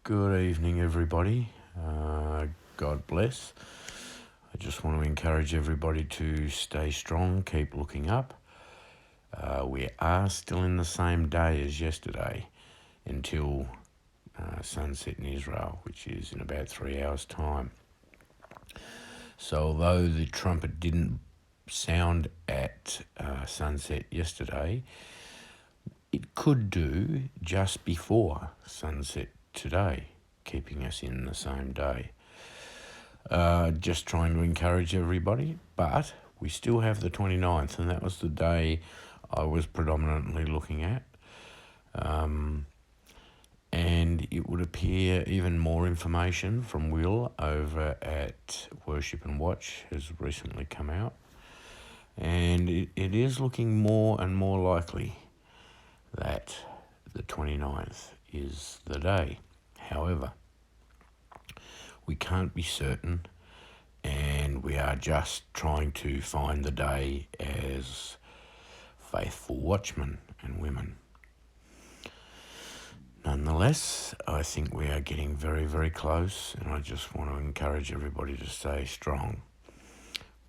Good evening, everybody. God bless. I just want to encourage everybody to stay strong, keep looking up. We are still in the same day as yesterday until sunset in Israel, which is in about 3 hours' time. So although the trumpet didn't sound at sunset yesterday, it could do just before sunset today, keeping us in the same day. Just trying to encourage everybody, but we still have the 29th, and that was the day I was predominantly looking at. And it would appear even more information from Will over at Worship and Watch has recently come out. And it is looking more and more likely that the 29th is the day. However, we can't be certain, and we are just trying to find the day as faithful watchmen and women. Nonetheless, I think we are getting very, very close, and I just want to encourage everybody to stay strong.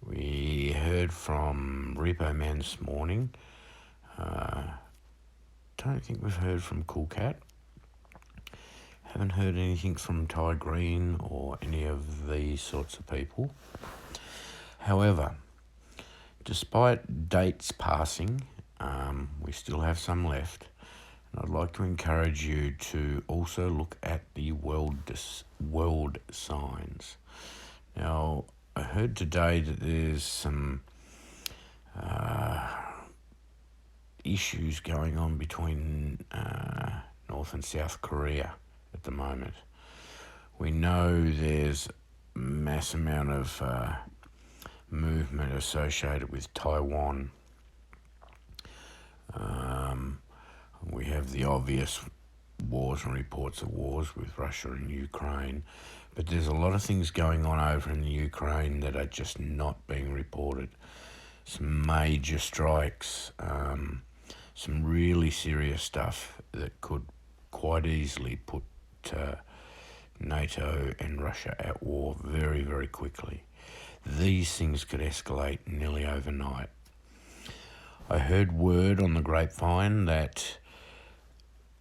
We heard from Repo Man this morning. Don't think we've heard from Cool Cat. Haven't heard anything from Ty Green or any of these sorts of people. However, despite dates passing, we still have some left. And I'd like to encourage you to also look at the world signs. Now, I heard today that there's some issues going on between North and South Korea at the moment. We know there's a mass amount of movement associated with Taiwan. We have the obvious wars and reports of wars with Russia and Ukraine, but there's a lot of things going on over in the Ukraine that are just not being reported. Some major strikes, some really serious stuff that could quite easily put NATO and Russia at war very, very quickly. These things could escalate nearly overnight. I heard word on the grapevine that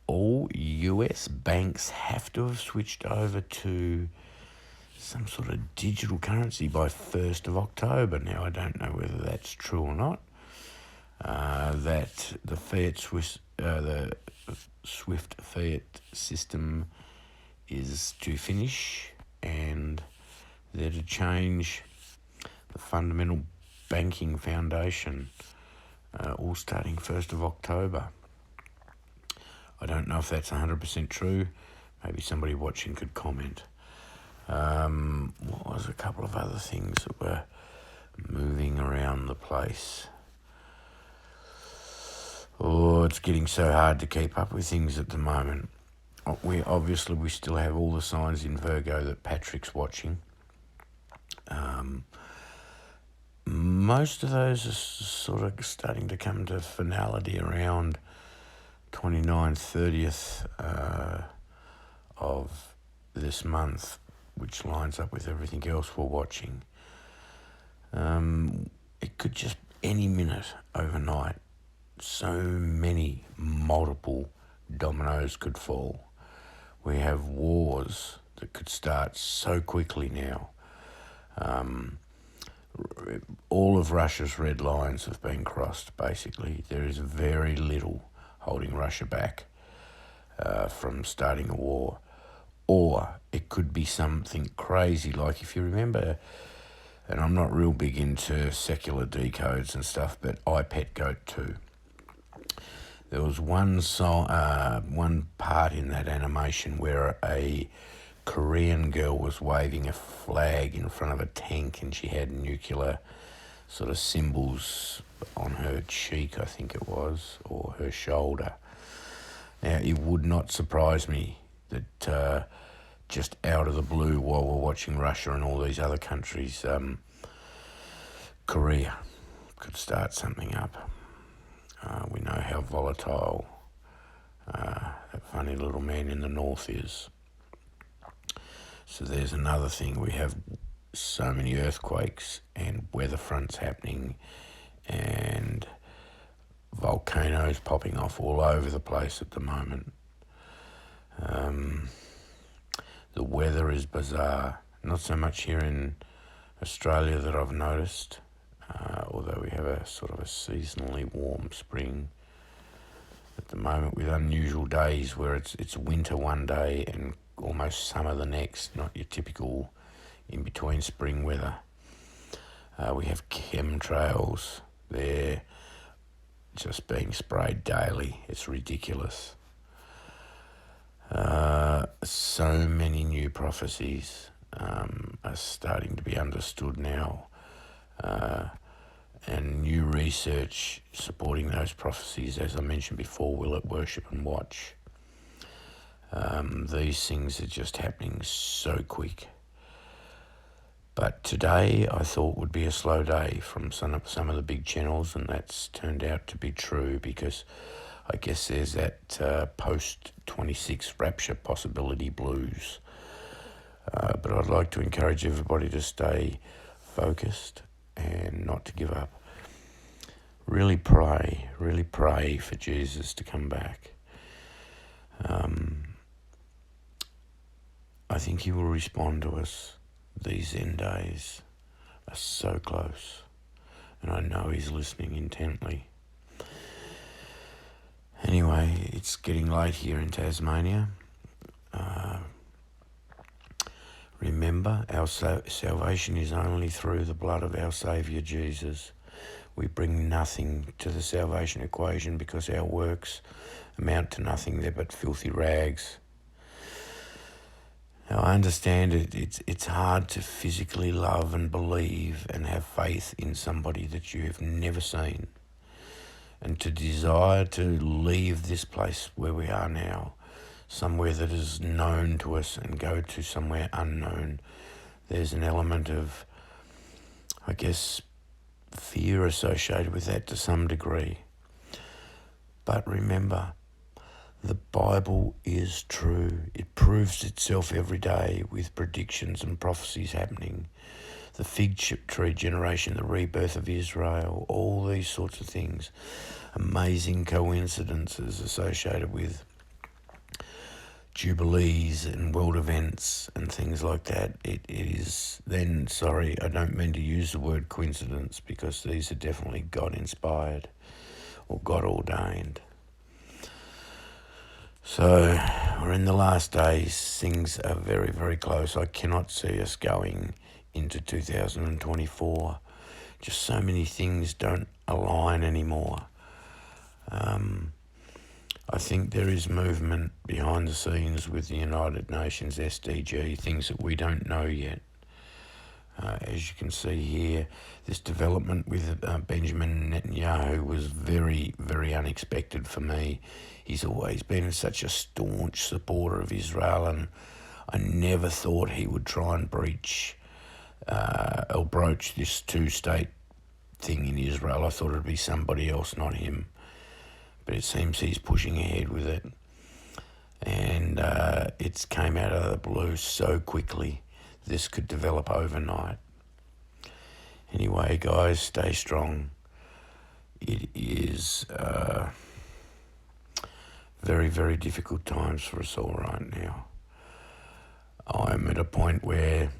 all US banks have to have switched over to some sort of digital currency by 1st of October. Now, I don't know whether that's true or not. That the the SWIFT fiat system is to finish, and they're to change the fundamental banking foundation, all starting 1st of October. I don't know if that's 100% true. Maybe somebody watching could comment. What was a couple of other things that were moving around the place? Oh, it's getting so hard to keep up with things at the moment. We still have all the signs in Virgo that Patrick's watching. Most of those are sort of starting to come to finality around 29th, 30th of this month, which lines up with everything else we're watching. It could just any minute overnight. So many multiple dominoes could fall. We have wars that could start so quickly now. All of Russia's red lines have been crossed, basically. There is very little holding Russia back from starting a war. Or it could be something crazy, like if you remember, and I'm not real big into secular decodes and stuff, but I Pet Goat 2. There was one part in that animation where a Korean girl was waving a flag in front of a tank, and she had nuclear sort of symbols on her cheek, I think it was, or her shoulder. Now, it would not surprise me that just out of the blue, while we're watching Russia and all these other countries, Korea could start something up. We know how volatile that funny little man in the north is. So there's another thing. We have so many earthquakes and weather fronts happening and volcanoes popping off all over the place at the moment. The weather is bizarre. Not so much here in Australia that I've noticed, although we have a sort of a seasonally warm spring at the moment with unusual days where it's winter one day and almost summer the next, not your typical in-between spring weather. We have chemtrails. They're just being sprayed daily. It's ridiculous. So many new prophecies are starting to be understood now, and new research supporting those prophecies, as I mentioned before, will it worship and watch. These things are just happening so quick. But today I thought would be a slow day from some of the big channels, and that's turned out to be true because I guess there's that post-26 Rapture possibility blues. But I'd like to encourage everybody to stay focused and not to give up. Really pray for Jesus to come back. I think he will respond to us. These end days are so close, and I know he's listening intently. Anyway, it's getting late here in Tasmania. Remember, our salvation is only through the blood of our Saviour Jesus. We bring nothing to the salvation equation because our works amount to nothing. They're but filthy rags. Now, I understand it's hard to physically love and believe and have faith in somebody that you have never seen, and to desire to leave this place where we are now, somewhere that is known to us, and go to somewhere unknown. There's an element of, I guess, fear associated with that to some degree. But remember, the Bible is true. It proves itself every day with predictions and prophecies happening. The fig tree generation, the rebirth of Israel, all these sorts of things. Amazing coincidences associated with jubilees and world events and things like that. It is then, I don't mean to use the word coincidence because these are definitely God-inspired or God-ordained. So we're in the last days. Things are very, very close. I cannot see us going into 2024. Just so many things don't align anymore. I think there is movement behind the scenes with the United Nations SDG, things that we don't know yet. As you can see here, this development with Benjamin Netanyahu was very, very unexpected for me. He's always been such a staunch supporter of Israel, and I never thought he would try and broach this two-state thing in Israel. I thought it'd be somebody else, not him. But it seems he's pushing ahead with it. And it's came out of the blue so quickly. This could develop overnight. Anyway, guys, stay strong. It is very, very difficult times for us all right now. I'm at a point where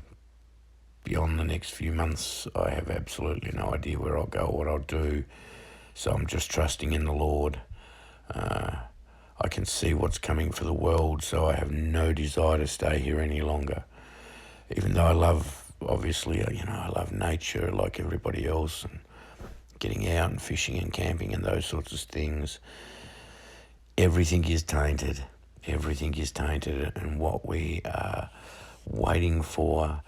beyond the next few months, I have absolutely no idea where I'll go, what I'll do. So I'm just trusting in the Lord. I can see what's coming for the world, so I have no desire to stay here any longer. Even though I love, obviously, I love nature like everybody else, and getting out and fishing and camping and those sorts of things. Everything is tainted. Everything is tainted, and what we are waiting for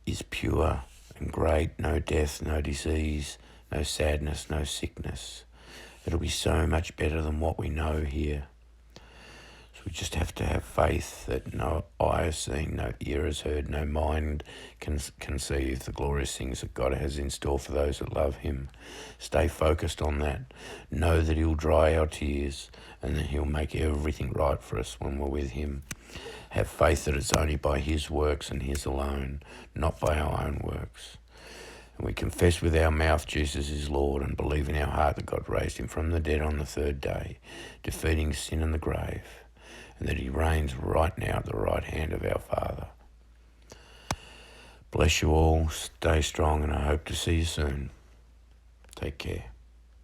is pure and great. No death, no disease, no sadness, no sickness. It'll be so much better than what we know here. So we just have to have faith that no eye has seen, no ear has heard, no mind can conceive the glorious things that God has in store for those that love him. Stay focused on that. Know that he'll dry our tears and that he'll make everything right for us when we're with him. Have faith that it's only by his works and his alone, not by our own works. And we confess with our mouth Jesus is Lord and believe in our heart that God raised him from the dead on the third day, defeating sin and the grave, and that he reigns right now at the right hand of our Father. Bless you all, stay strong, and I hope to see you soon. Take care.